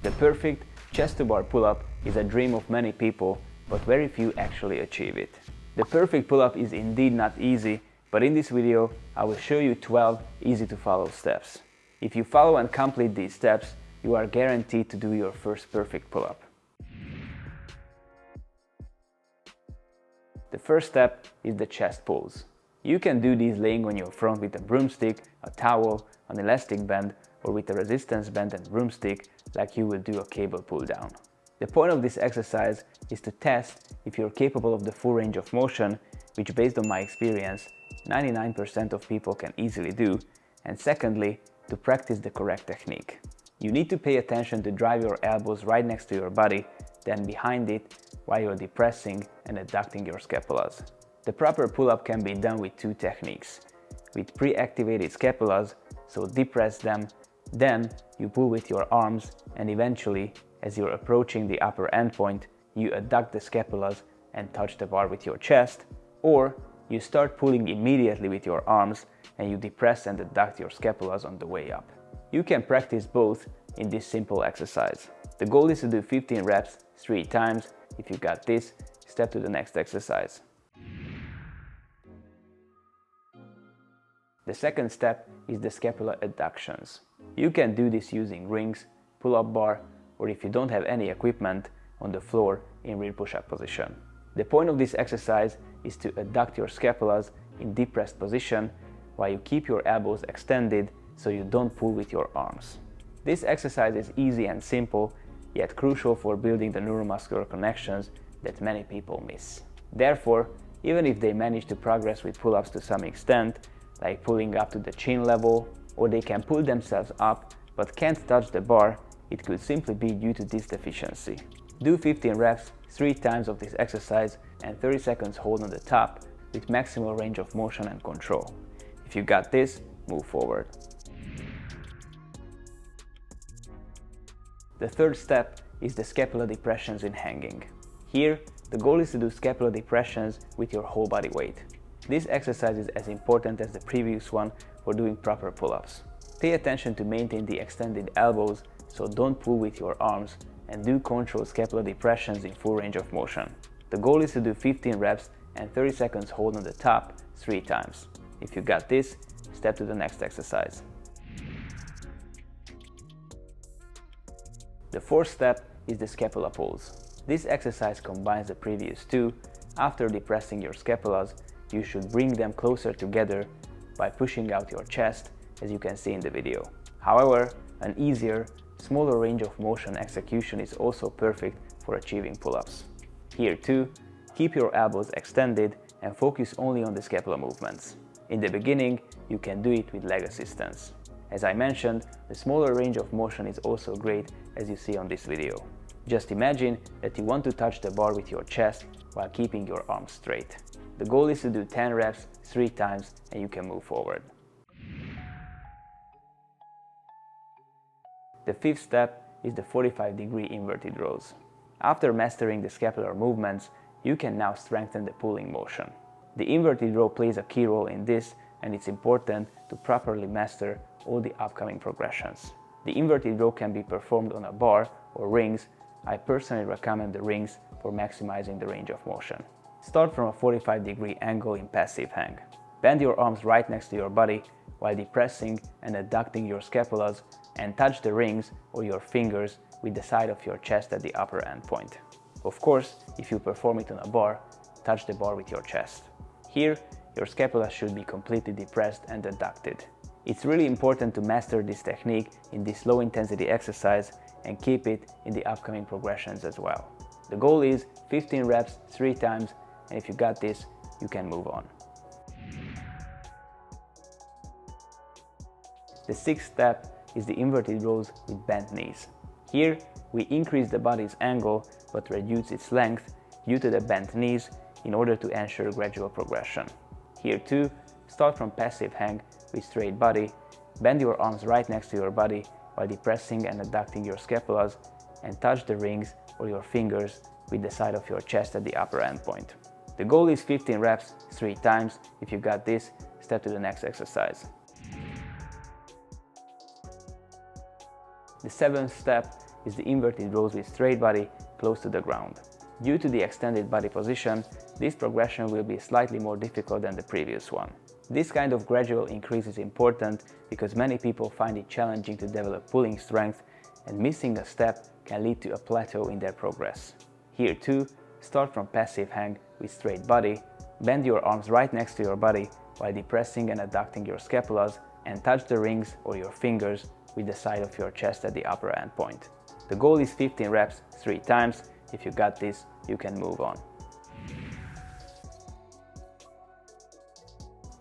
The perfect chest-to-bar pull-up is a dream of many people, but very few actually achieve it. The perfect pull-up is indeed not easy, but in this video I will show you 12 easy-to-follow steps. If you follow and complete these steps, you are guaranteed to do your first perfect pull-up. The first step is the chest pulls. You can do these laying on your front with a broomstick, a towel, an elastic band, or with a resistance band and broomstick like you would do a cable pull down. The point of this exercise is to test if you're capable of the full range of motion, which based on my experience, 99% of people can easily do, and secondly, to practice the correct technique. You need to pay attention to drive your elbows right next to your body, then behind it, while you're depressing and adducting your scapulas. The proper pull-up can be done with two techniques. With pre-activated scapulas, so depress them, then you pull with your arms, and eventually, as you're approaching the upper endpoint, you adduct the scapulas and touch the bar with your chest, or you start pulling immediately with your arms and you depress and adduct your scapulas on the way up. You can practice both in this simple exercise. The goal is to do 15 reps 3 times. If you got this, step to the next exercise. The second step is the scapula adductions. You can do this using rings, pull-up bar, or if you don't have any equipment, on the floor in rear push-up position. The point of this exercise is to adduct your scapulas in depressed position while you keep your elbows extended so you don't pull with your arms. This exercise is easy and simple, yet crucial for building the neuromuscular connections that many people miss. Therefore, even if they manage to progress with pull-ups to some extent, like pulling up to the chin level, or they can pull themselves up but can't touch the bar, it could simply be due to this deficiency. Do 15 reps 3 times of this exercise and 30 seconds hold on the top with maximal range of motion and control. If you got this, move forward. The third step is the scapula depressions in hanging. Here, the goal is to do scapula depressions with your whole body weight. This exercise is as important as the previous one for doing proper pull-ups. Pay attention to maintain the extended elbows, so don't pull with your arms, and do control scapula depressions in full range of motion. The goal is to do 15 reps and 30 seconds hold on the top 3 times. If you got this, step to the next exercise. The fourth step is the scapula pulls. This exercise combines the previous two. After depressing your scapulas, you should bring them closer together by pushing out your chest, as you can see in the video. However, an easier, smaller range of motion execution is also perfect for achieving pull-ups. Here too, keep your elbows extended and focus only on the scapula movements. In the beginning, you can do it with leg assistance. As I mentioned, the smaller range of motion is also great, as you see on this video. Just imagine that you want to touch the bar with your chest while keeping your arms straight. The goal is to do 10 reps 3 times and you can move forward. The fifth step is the 45-degree inverted rows. After mastering the scapular movements, you can now strengthen the pulling motion. The inverted row plays a key role in this, and it's important to properly master all the upcoming progressions. The inverted row can be performed on a bar or rings. I personally recommend the rings for maximizing the range of motion. Start from a 45-degree angle in passive hang. Bend your arms right next to your body while depressing and adducting your scapulas, and touch the rings or your fingers with the side of your chest at the upper end point. Of course, if you perform it on a bar, touch the bar with your chest. Here, your scapula should be completely depressed and adducted. It's really important to master this technique in this low intensity exercise and keep it in the upcoming progressions as well. The goal is 15 reps 3 times, and if you got this, you can move on. The sixth step is the inverted rows with bent knees. Here, we increase the body's angle but reduce its length due to the bent knees in order to ensure gradual progression. Here too, start from passive hang with straight body, bend your arms right next to your body while depressing and adducting your scapulas, and touch the rings or your fingers with the side of your chest at the upper end point. The goal is 15 reps 3 times. If you got this, step to the next exercise. The seventh step is the inverted rows with straight body close to the ground. Due to the extended body position, this progression will be slightly more difficult than the previous one. This kind of gradual increase is important because many people find it challenging to develop pulling strength, and missing a step can lead to a plateau in their progress. Here too, start from passive hang with straight body, bend your arms right next to your body while depressing and adducting your scapulas, and touch the rings or your fingers with the side of your chest at the upper end point. The goal is 15 reps 3 times. If you got this, you can move on.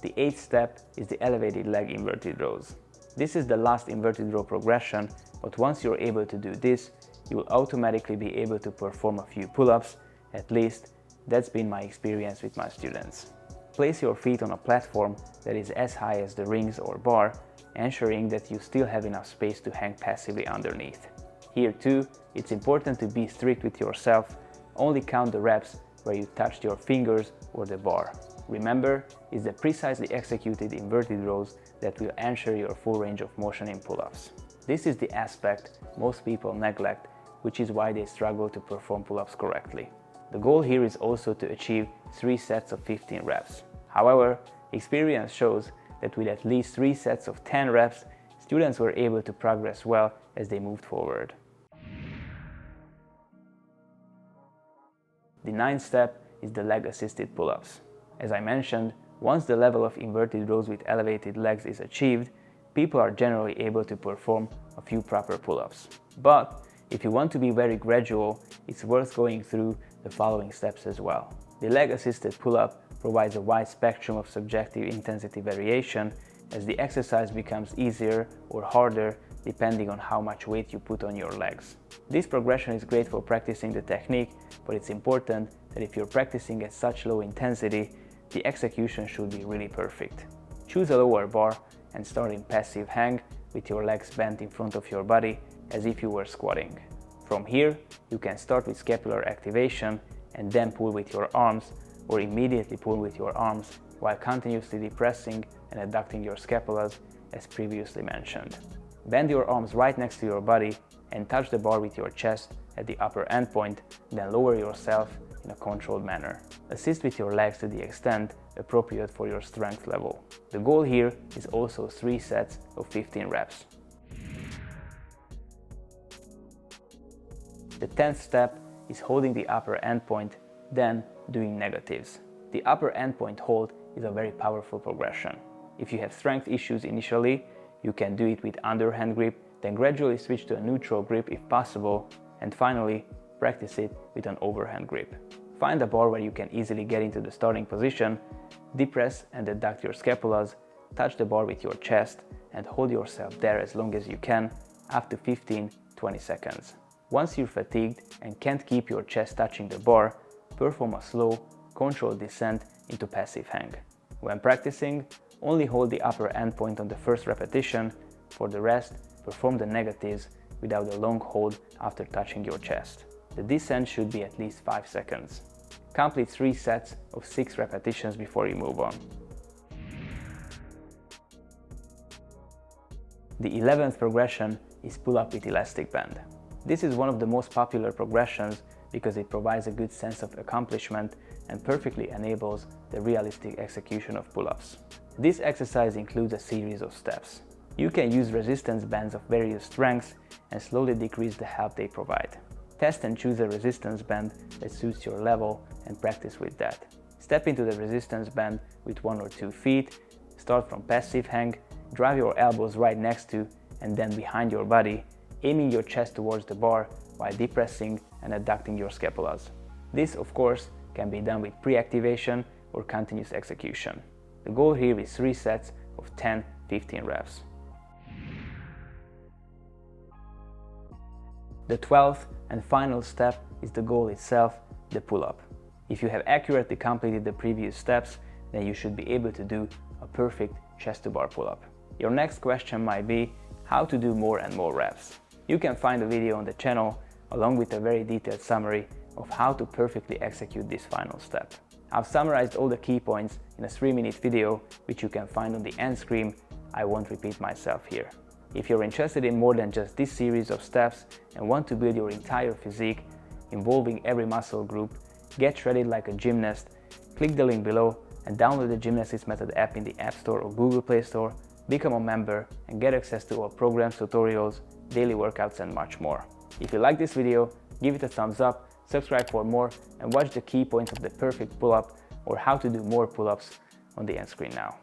The 8th step is the elevated leg inverted rows. This is the last inverted row progression, but once you're able to do this, you will automatically be able to perform a few pull-ups. At least, that's been my experience with my students. Place your feet on a platform that is as high as the rings or bar, ensuring that you still have enough space to hang passively underneath. Here too, it's important to be strict with yourself. Only count the reps where you touched your fingers or the bar. Remember, it's the precisely executed inverted rows that will ensure your full range of motion in pull-ups. This is the aspect most people neglect, which is why they struggle to perform pull-ups correctly. The goal here is also to achieve 3 sets of 15 reps. However, experience shows that with at least 3 sets of 10 reps, students were able to progress well as they moved forward. The 9th step is the leg assisted pull-ups. As I mentioned, once the level of inverted rows with elevated legs is achieved, people are generally able to perform a few proper pull-ups. But if you want to be very gradual, it's worth going through the following steps as well. The leg assisted pull-up provides a wide spectrum of subjective intensity variation, as the exercise becomes easier or harder depending on how much weight you put on your legs. This progression is great for practicing the technique, but it's important that if you're practicing at such low intensity, the execution should be really perfect. Choose a lower bar and start in passive hang with your legs bent in front of your body as if you were squatting. From here, you can start with scapular activation and then pull with your arms, or immediately pull with your arms while continuously depressing and adducting your scapulas as previously mentioned. Bend your arms right next to your body and touch the bar with your chest at the upper end point, then lower yourself in a controlled manner. Assist with your legs to the extent appropriate for your strength level. The goal here is also 3 sets of 15 reps. The 10th step is holding the upper end point, then doing negatives. The upper end point hold is a very powerful progression. If you have strength issues initially, you can do it with underhand grip, then gradually switch to a neutral grip if possible, and finally practice it with an overhand grip. Find a bar where you can easily get into the starting position, depress and adduct your scapulas, touch the bar with your chest, and hold yourself there as long as you can, up to 15-20 seconds. Once you're fatigued and can't keep your chest touching the bar, perform a slow, controlled descent into passive hang. When practicing, only hold the upper end point on the first repetition. For the rest, perform the negatives without a long hold after touching your chest. The descent should be at least 5 seconds. Complete 3 sets of 6 repetitions before you move on. The 11th progression is pull-up with elastic band. This is one of the most popular progressions because it provides a good sense of accomplishment and perfectly enables the realistic execution of pull-ups. This exercise includes a series of steps. You can use resistance bands of various strengths and slowly decrease the help they provide. Test and choose a resistance band that suits your level and practice with that. Step into the resistance band with 1 or 2 feet, start from passive hang, drive your elbows right next to and then behind your body, aiming your chest towards the bar while depressing and adducting your scapulas. This, of course, can be done with pre-activation or continuous execution. The goal here is 3 sets of 10-15 reps. The 12th and final step is the goal itself, the pull-up. If you have accurately completed the previous steps, then you should be able to do a perfect chest-to-bar pull-up. Your next question might be how to do more and more reps. You can find a video on the channel along with a very detailed summary of how to perfectly execute this final step. I've summarized all the key points in a 3-minute video which you can find on the end screen. I won't repeat myself here. If you're interested in more than just this series of steps and want to build your entire physique, involving every muscle group, get ready like a gymnast, click the link below and download the Gymnastics Method app in the App Store or Google Play Store, become a member and get access to our programs, tutorials, daily workouts and much more. If you like this video, give it a thumbs up, subscribe for more and watch the key points of the perfect pull-up or how to do more pull-ups on the end screen now.